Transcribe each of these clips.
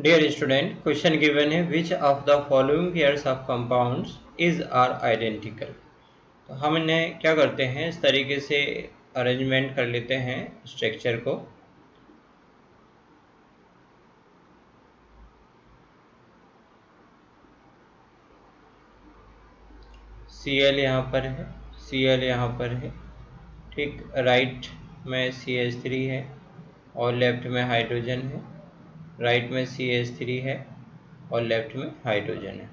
Dear student, question given है which of the following pairs of compounds is are identical। तो हम इन्हें क्या करते हैं, इस तरीके से अरेंजमेंट कर लेते हैं स्ट्रक्चर को। Cl यहाँ पर है, Cl यहाँ पर है, ठीक। राइट में CH3 है और लेफ्ट में हाइड्रोजन है। राइट में CH3 है और लेफ्ट में हाइड्रोजन है।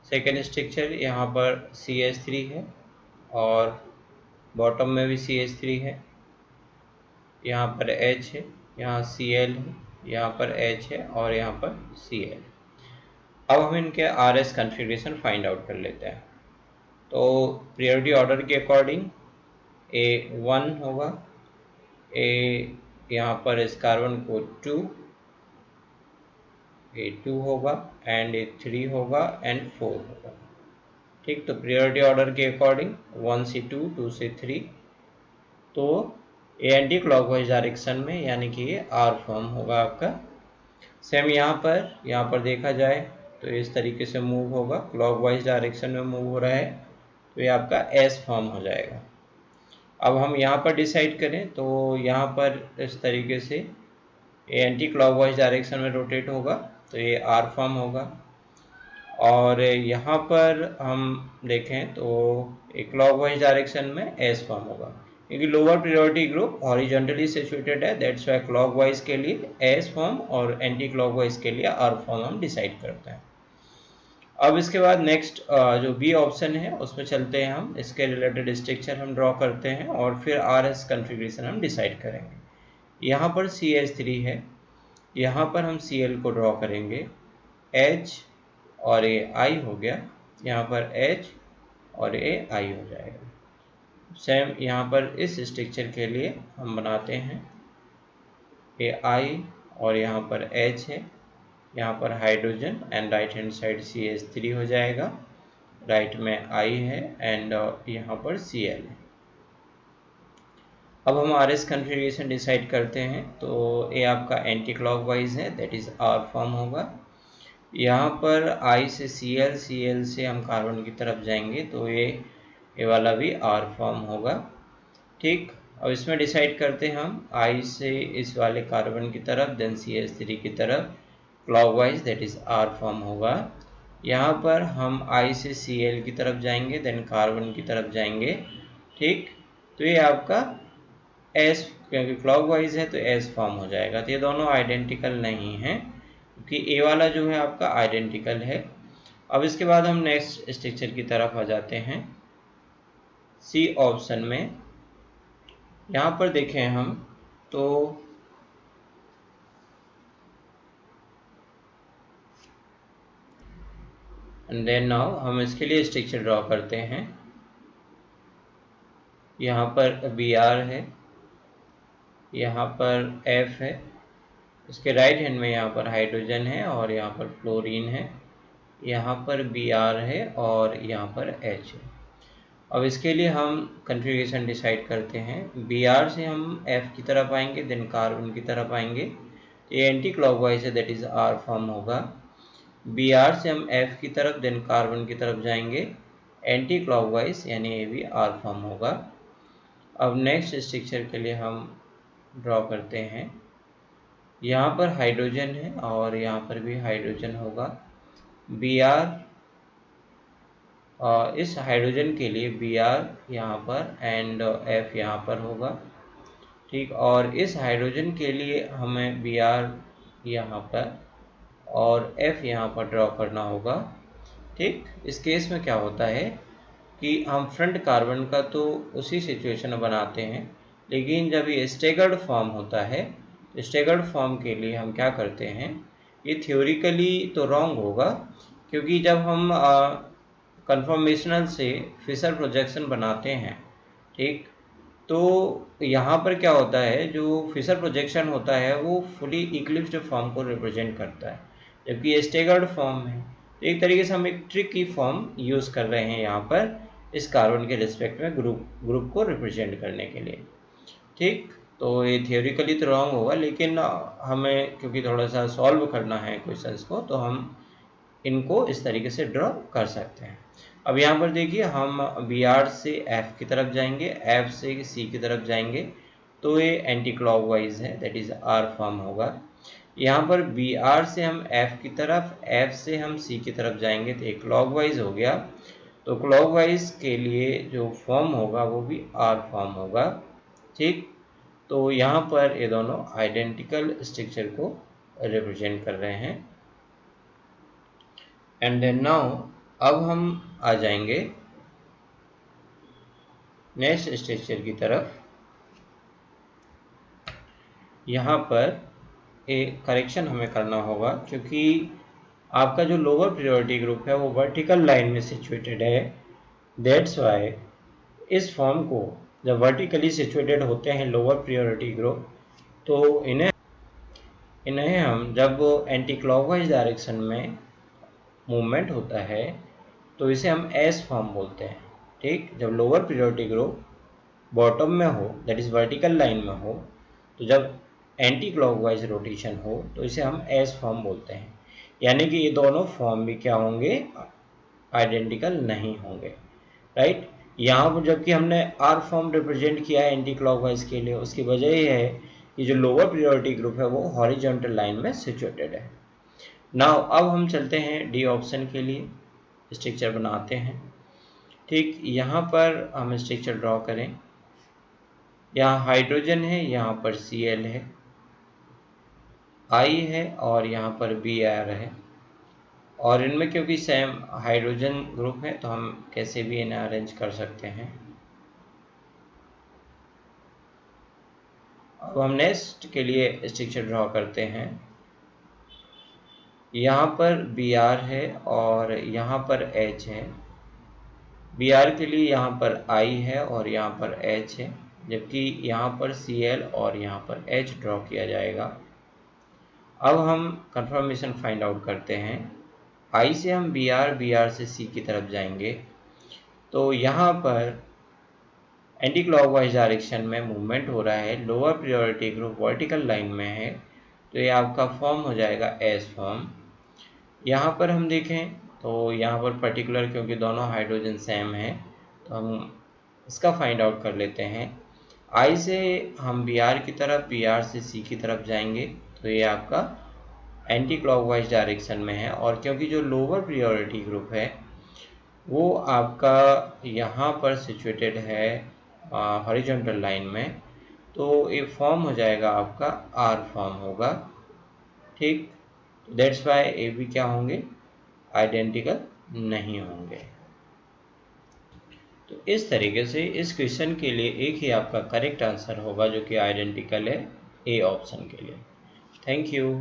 सेकेंड स्ट्रक्चर यहाँ पर CH3 है और बॉटम में भी CH3 है। यहाँ पर H है, यहाँ Cl है, यहाँ पर H है और यहाँ पर Cl। अब हम इनके RS कॉन्फ़िगरेशन फाइंड आउट कर लेते हैं। तो प्रायोरिटी ऑर्डर के अकॉर्डिंग A1 होगा, यहाँ पर इस कार्बन को 2, A2 होगा एंड A3 होगा एंड 4 होगा, ठीक। तो प्रायोरिटी ऑर्डर के अकॉर्डिंग 1 से 2, 2 से 3, तो ये एंटी क्लॉकवाइज डायरेक्शन में, यानी कि ये R फॉर्म होगा आपका। सेम यहाँ पर देखा जाए तो इस तरीके से मूव होगा, क्लॉकवाइज डायरेक्शन में मूव हो रहा है, तो ये आपका S फॉर्म हो जाएगा। अब हम यहाँ पर डिसाइड करें तो यहाँ पर इस तरीके से ये एंटी क्लॉकवाइज डायरेक्शन में रोटेट होगा, तो ये R फॉर्म होगा। और यहाँ पर हम देखें तो एक क्लॉकवाइज डायरेक्शन में S फॉर्म होगा, क्योंकि lower priority group horizontally situated है, दैट्स वाई क्लॉकवाइज के लिए S फॉर्म और एंटी क्लॉकवाइज के लिए R फॉर्म हम डिसाइड करते हैं। अब इसके बाद नेक्स्ट जो बी ऑप्शन है उसमें चलते हैं हम, इसके रिलेटेड स्ट्रक्चर हम ड्रॉ करते हैं और फिर RS कॉन्फ़िगरेशन हम डिसाइड करेंगे। यहाँ पर CH3 है, यहाँ पर हम Cl को ड्रॉ करेंगे, H और ये I हो गया, यहाँ पर H और ये I हो जाएगा। सेम यहाँ पर इस स्ट्रक्चर के लिए हम बनाते हैं, ये I और यहाँ पर H है, यहाँ पर hydrogen and right hand side CH3 हो जाएगा, राइट में I है एंड यहाँ पर Cl है। अब हम RS कॉन्फ़िगरेशन डिसाइड करते हैं, तो ये आपका एंटी क्लॉकवाइज है, दैट इज़ R फॉर्म होगा। यहाँ पर I से Cl, Cl से हम कार्बन की तरफ जाएंगे, तो ये वाला भी R फॉर्म होगा, ठीक। अब इसमें डिसाइड करते हैं हम I से इस वाले कार्बन की तरफ, देन CH3 की तरफ clockwise, that is R form होगा। यहाँ पर हम I से Cl की तरफ जाएंगे, देन कार्बन की तरफ जाएंगे, ठीक। तो ये आपका S, क्योंकि क्लॉकवाइज है तो S फॉर्म हो जाएगा। तो ये दोनों आइडेंटिकल नहीं हैं, क्योंकि A वाला जो है आपका आइडेंटिकल है। अब इसके बाद हम नेक्स्ट स्ट्रक्चर की तरफ आ जाते हैं, C ऑप्शन में। यहाँ पर देखें हम तो एंड देन नाउ हम इसके लिए स्ट्रक्चर ड्रॉ करते हैं। यहाँ पर Br है, यहाँ पर F है, इसके राइट हैंड में यहाँ पर हाइड्रोजन है और यहाँ पर फ्लोरीन है, यहाँ पर Br है और यहाँ पर H है। अब इसके लिए हम कॉन्फ़िगरेशन डिसाइड करते हैं। Br से हम F की तरफ आएंगे, देन कार्बन की तरफ आएंगे, ये एंटी क्लॉकवाइज है, दैट इज़ R फॉर्म होगा। Br से हम F की तरफ, देन कार्बन की तरफ जाएंगे, एंटी क्लॉकवाइज, यानी ये भी R फॉर्म होगा। अब नेक्स्ट स्ट्रक्चर के लिए हम ड्रॉ करते हैं, यहाँ पर हाइड्रोजन है और यहाँ पर भी हाइड्रोजन होगा। Br इस हाइड्रोजन के लिए Br यहाँ पर एंड F यहाँ पर होगा, ठीक। और इस हाइड्रोजन के लिए हमें Br यहाँ पर और F यहाँ पर ड्रॉ करना होगा, ठीक। इस केस में क्या होता है कि हम फ्रंट कार्बन का तो उसी सिचुएशन में बनाते हैं, लेकिन जब ये स्टेगर्ड फॉर्म होता है, स्टेगर्ड फॉर्म के लिए हम क्या करते हैं, ये थ्योरिकली तो रॉन्ग होगा, क्योंकि जब हम कन्फॉर्मेशनल से फिशर प्रोजेक्शन बनाते हैं, ठीक, तो यहाँ पर क्या होता है, जो फिशर प्रोजेक्शन होता है वो फुली इक्लिप्स्ड फॉर्म को रिप्रेजेंट करता है, जबकि ये स्टेगर्ड फॉर्म है। तो एक तरीके से हम एक ट्रिकी फॉर्म यूज़ कर रहे हैं यहाँ पर इस कार्बन के रिस्पेक्ट में ग्रुप को रिप्रेजेंट करने के लिए, ठीक। तो ये थियोरिकली तो रॉन्ग होगा, लेकिन हमें क्योंकि थोड़ा सा सॉल्व करना है क्वेश्चंस को, तो हम इनको इस तरीके से ड्रॉ कर सकते हैं। अब यहाँ पर देखिए हम बी आर से एफ की तरफ जाएंगे, एफ से सी की तरफ जाएंगे, तो ये एंटी क्लॉकवाइज है, दैट इज आर फॉर्म होगा। यहाँ पर बी आर से हम एफ की तरफ, एफ से हम सी की तरफ जाएंगे, तो ये क्लॉकवाइज हो गया। तो क्लॉकवाइज के लिए जो फॉर्म होगा वो भी आर फॉर्म होगा, ठीक। तो यहाँ पर ये दोनों आइडेंटिकल स्ट्रक्चर को रिप्रेजेंट कर रहे हैं। एंड देन नाउ अब हम आ जाएंगे नेक्स्ट स्ट्रक्चर की तरफ। यहाँ पर एक करेक्शन हमें करना होगा, क्योंकि आपका जो लोअर प्रायोरिटी ग्रुप है वो वर्टिकल लाइन में सिचुएटेड है। दैट्स वाई इस फॉर्म को जब वर्टिकली सिचुएटेड होते हैं लोअर प्रायोरिटी ग्रुप, तो इन्हें हम जब एंटी क्लॉकवाइज डायरेक्शन में मूवमेंट होता है तो इसे हम एस फॉर्म बोलते हैं, ठीक। जब लोअर प्रायोरिटी ग्रुप बॉटम में हो, दैट इज वर्टिकल लाइन में हो, तो जब एंटी क्लॉकवाइज रोटेशन हो तो इसे हम एस फॉर्म बोलते हैं। यानी कि ये दोनों फॉर्म भी क्या होंगे, आइडेंटिकल नहीं होंगे, राइट। यहाँ पर जबकि हमने आर फॉर्म रिप्रेजेंट किया है एंटी क्लॉकवाइज के लिए, उसकी वजह ये है कि जो लोअर प्रायोरिटी ग्रुप है वो हॉरिजॉन्टल लाइन में सिचुएटेड है। नाउ अब हम चलते हैं डी ऑप्शन के लिए, स्ट्रक्चर बनाते हैं, ठीक। यहाँ पर हम स्ट्रक्चर ड्रॉ करें। यहाँ हाइड्रोजन है, यहाँ पर Cl है, I है और यहाँ पर Br है, और इनमें क्योंकि सेम हाइड्रोजन ग्रुप है तो हम कैसे भी इन्हें अरेंज कर सकते हैं। अब हम नेक्स्ट के लिए स्ट्रक्चर ड्रॉ करते हैं। यहाँ पर Br है और यहाँ पर H है। Br के लिए यहाँ पर I है और यहाँ पर H है, जबकि यहाँ पर Cl और यहाँ पर H ड्रॉ किया जाएगा। अब हम कंफर्मेशन फाइंड आउट करते हैं। I से हम Br से C की तरफ जाएंगे, तो यहाँ पर एंटी क्लॉकवाइज डायरेक्शन में मूवमेंट हो रहा है, lower priority group vertical line में है, तो ये आपका फॉर्म हो जाएगा एस फॉर्म। यहाँ पर हम देखें तो यहाँ पर पर्टिकुलर क्योंकि दोनों हाइड्रोजन सेम है तो हम इसका फाइंड आउट कर लेते हैं। I से हम Br की तरफ, Br से C की तरफ जाएंगे, तो ये आपका एंटी क्लॉकवाइज डायरेक्शन में है, और क्योंकि जो लोअर प्रायोरिटी ग्रुप है वो आपका यहाँ पर सिचुएटेड है हॉरिजॉन्टल लाइन में, तो ये फॉर्म हो जाएगा आपका आर फॉर्म होगा, ठीक। दैट्स वाई ये भी क्या होंगे, आइडेंटिकल नहीं होंगे। तो इस तरीके से इस क्वेश्चन के लिए एक ही आपका करेक्ट आंसर होगा जो कि आइडेंटिकल है, ए ऑप्शन के लिए। Thank you.